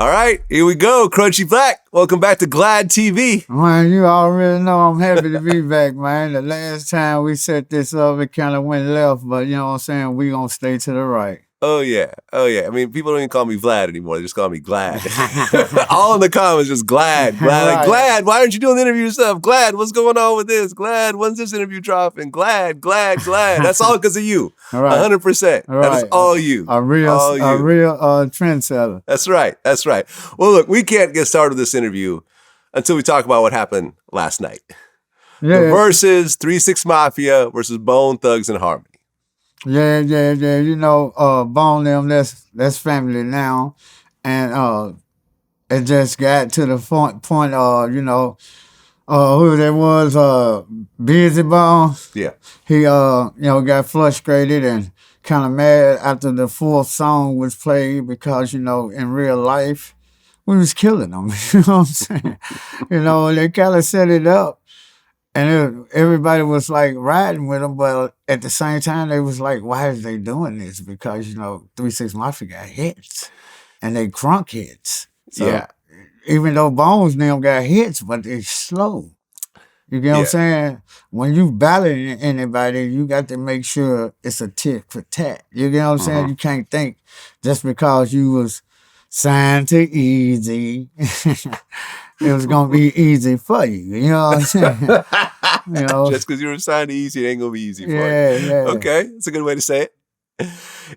All right, here we go. Crunchy Black. Welcome back to VladTV. Man, you already know I'm happy to be back, man. The last time we set this up, it kind of went left, but you know what I'm saying? We gonna stay to the right. Oh, yeah. Oh, yeah. I mean, people don't even call me Vlad anymore. They just call me Glad. All in the comments, just Glad. Glad. Right. Like, Glad, why aren't you doing the interview yourself? Glad, what's going on with this? Glad, when's this interview dropping? Glad. That's all because of you. Right. 100%. Right. That is all you. A real trendsetter. That's right. Well, look, we can't get started with this interview until we talk about what happened last night. Yeah. The Verzuz, 3-6 Mafia versus Bone Thugs and Harmony. Yeah. You know, Bone them, that's family now. And it just got to the point, you know, who that was, Bizzy Bone. Yeah. He, you know, got frustrated and kind of mad after the fourth song was played because, you know, in real life, we was killing them. You know what I'm saying? You know, they kind of set it up. And everybody was like riding with them, but at the same time, they was like, why is they doing this? Because, you know, 3-6 Mafia got hits and they crunk hits. So Yeah. even though Bones now got hits, but they slow. You get what I'm saying? When you battling anybody, you got to make sure it's a tit for tat. You get what I'm saying? You can't think just because you was signed to Easy, it was gonna be easy for you. You know what I'm saying? You know, Just because you were signed to Easy, it ain't gonna be easy for you. Yeah. Okay, that's a good way to say it.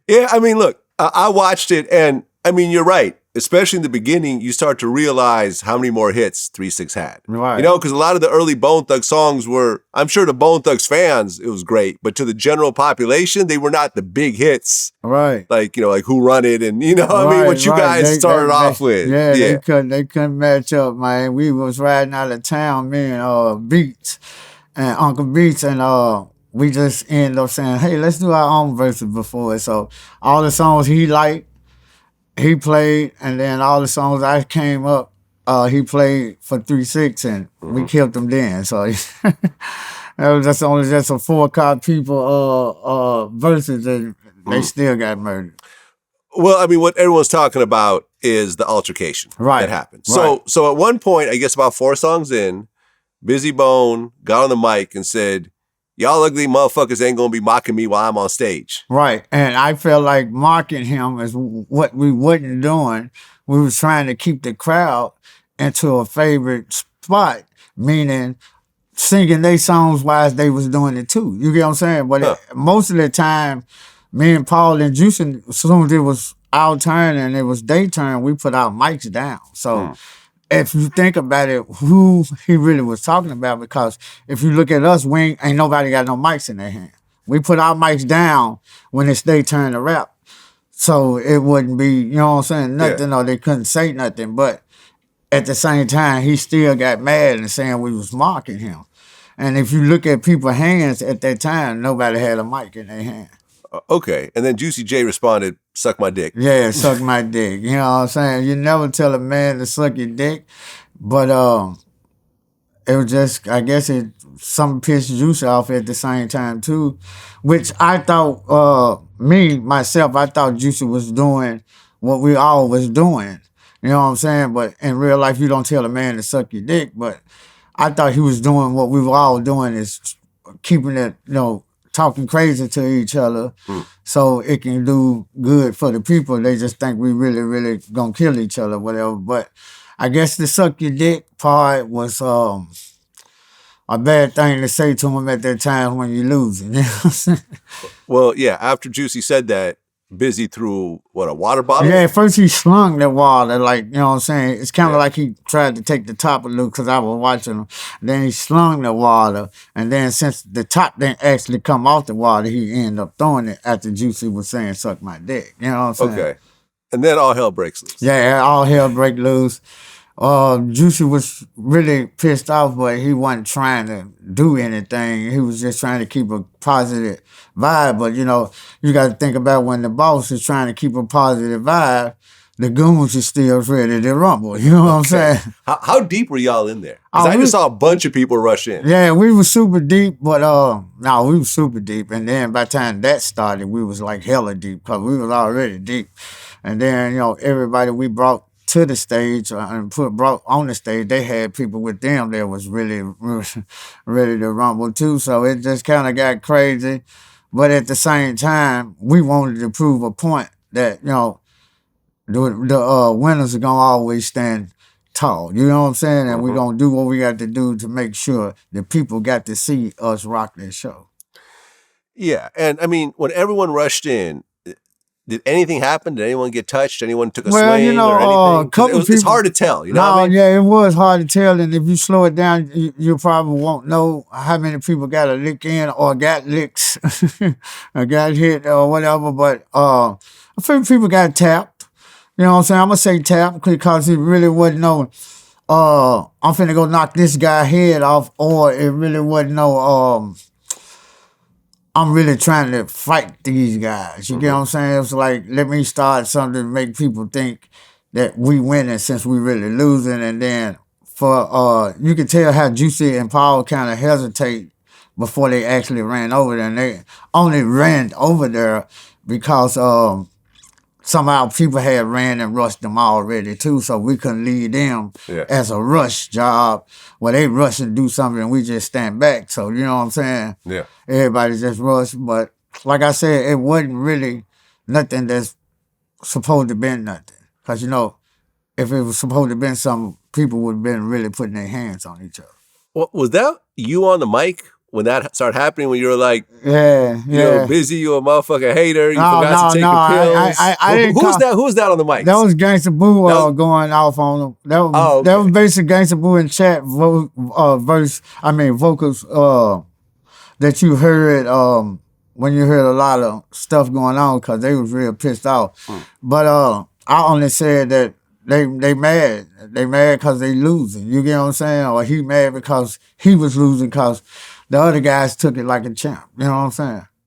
Yeah, I mean, look, I watched it, and I mean, you're right. Especially in the beginning, you start to realize how many more hits 3-6 had. Right. You know, because a lot of the early Bone Thugs songs were, I'm sure to Bone Thugs fans, it was great, but to the general population, they were not the big hits. Right. Like, you know, like Who Run It and, you know what I mean, what you guys started off with. Yeah, they couldn't match up, man. We was riding out of town, me and Beats and Uncle Beats, and we just ended up saying, hey, let's do our own verses before it. So all the songs he liked, he played, and then all the songs I came up, he played for 3-6, and we killed them then. So it was just only just a 4-cop people verses, and they still got murdered. Well, I mean, what everyone's talking about is the altercation that happened. Right. So at one point, I guess about 4 songs in, Bizzy Bone got on the mic and said, y'all ugly motherfuckers ain't gonna be mocking me while I'm on stage. Right. And I felt like mocking him is what we wasn't doing. We was trying to keep the crowd into a favorite spot, meaning singing their songs while they was doing it too. You get what I'm saying? But most of the time, me and Paul and Juicing, as soon as it was our turn and it was their turn, we put our mics down. So if you think about it, who he really was talking about, because if you look at us, ain't nobody got no mics in their hand. We put our mics down when it's their turn to rap. So it wouldn't be, you know what I'm saying, nothing, or they couldn't say nothing. But at the same time, he still got mad and saying we was mocking him. And if you look at people's hands at that time, nobody had a mic in their hand. Okay. And then Juicy J responded, suck my dick. Yeah, suck my dick. You know what I'm saying? You never tell a man to suck your dick. But it was just, I guess some pissed Juice off at the same time too, which I thought, I thought Juicy was doing what we all was doing. You know what I'm saying? But in real life, you don't tell a man to suck your dick. But I thought he was doing what we were all doing, is keeping it, you know, talking crazy to each other so it can do good for the people. They just think we really, really gonna kill each other, whatever. But I guess the suck your dick part was a bad thing to say to him at that time when you're losing. You know what I'm saying? Well, yeah, after Juicy said that, Bizzy threw, a water bottle? Yeah, at first he slung the water, like, you know what I'm saying? It's kind of like he tried to take the top of Luke, because I was watching him. Then he slung the water, and then since the top didn't actually come off the water, he ended up throwing it after Juicy was saying, suck my dick. You know what I'm saying? Okay. And then all hell breaks loose. Yeah, all hell break loose. Juicy was really pissed off, but he wasn't trying to do anything. He was just trying to keep a positive vibe. But, you know, you got to think about when the boss is trying to keep a positive vibe, the goons is still ready to rumble. You know what I'm saying? How deep were y'all in there? Because I just saw a bunch of people rush in. Yeah, we were super deep, but we were super deep. And then by the time that started, we was like hella deep, because we was already deep. And then, you know, everybody we brought to the stage and brought on the stage, they had people with them that was really, really ready to rumble too. So it just kind of got crazy. But at the same time, we wanted to prove a point that, you know, the winners are going to always stand tall. You know what I'm saying? And we're going to do what we got to do to make sure the people got to see us rock this show. Yeah. And I mean, when everyone rushed in, did anything happen? Did anyone get touched? Anyone took a swing you know, or anything? 'Cause couple it's people- hard to tell, you know what I mean? Yeah, it was hard to tell. And if you slow it down, you probably won't know how many people got a lick in or got licks or got hit or whatever. But a few people got tapped. You know what I'm saying? I'm going to say tapped because it really wasn't no, I'm finna go knock this guy head off, or it really wasn't no, I'm really trying to fight these guys. You get what I'm saying? It's like, let me start something to make people think that we winning since we really losing. And then for you can tell how Juicy and Paul kind of hesitate before they actually ran over there. And they only ran over there because somehow people had ran and rushed them already too, so we couldn't lead them as a rush job where they rush and do something and we just stand back. So you know what I'm saying? Yeah. Everybody just rushed. But like I said, it wasn't really nothing that's supposed to be nothing. Because, you know, if it was supposed to be something, people would have been really putting their hands on each other. Well, was that you on the mic when that started happening, when you were like, Yeah. you're busy, you a motherfucking hater, you forgot to take your pills? I didn't Who was that on the mic? That was Gangsta Boo going off on them. That was basically Gangsta Boo in chat vocals that you heard when you heard a lot of stuff going on because they was real pissed off. But I only said that they mad. They mad because they losing. You get what I'm saying? Or he mad because he was losing because the other guys took it like a champ. You know what I'm saying?